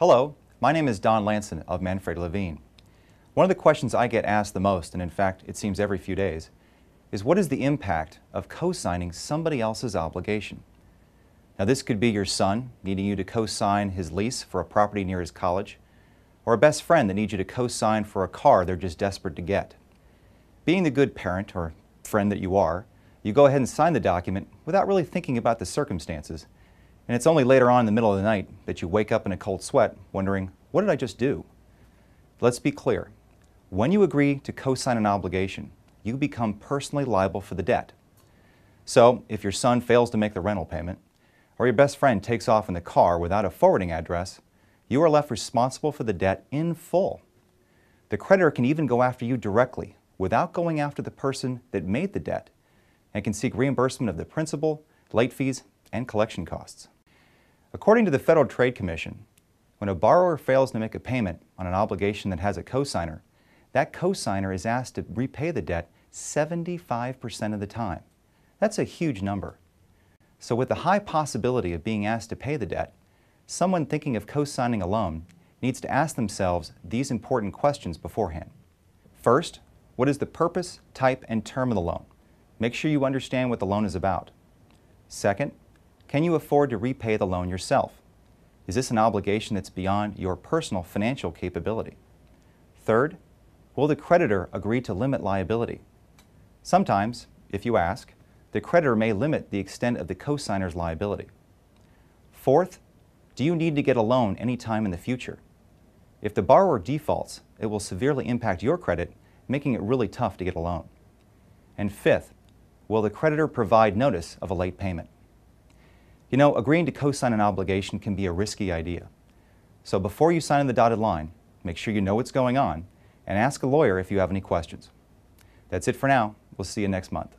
Hello, my name is Don Lanson of ManfrediLevine. One of the questions I get asked the most, and in fact it seems every few days, is what is the impact of co-signing somebody else's obligation? Now this could be your son needing you to co-sign his lease for a property near his college, or a best friend that needs you to co-sign for a car they're just desperate to get. Being the good parent or friend that you are, you go ahead and sign the document without really thinking about the circumstances, and it's only later on in the middle of the night that you wake up in a cold sweat wondering, what did I just do? Let's be clear. When you agree to co-sign an obligation, you become personally liable for the debt. So if your son fails to make the rental payment, or your best friend takes off in the car without a forwarding address, you are left responsible for the debt in full. The creditor can even go after you directly without going after the person that made the debt, and can seek reimbursement of the principal, late fees, and collection costs. According to the Federal Trade Commission, when a borrower fails to make a payment on an obligation that has a cosigner, that cosigner is asked to repay the debt 75% of the time. That's a huge number. So with the high possibility of being asked to pay the debt, someone thinking of co-signing a loan needs to ask themselves these important questions beforehand. First, what is the purpose, type, and term of the loan? Make sure you understand what the loan is about. Second, can you afford to repay the loan yourself? Is this an obligation that's beyond your personal financial capability? Third, will the creditor agree to limit liability? Sometimes, if you ask, the creditor may limit the extent of the cosigner's liability. Fourth, do you need to get a loan anytime in the future? If the borrower defaults, it will severely impact your credit, making it really tough to get a loan. And fifth, will the creditor provide notice of a late payment? You know, agreeing to co-sign an obligation can be a risky idea. So before you sign the dotted line, make sure you know what's going on and ask a lawyer if you have any questions. That's it for now. We'll see you next month.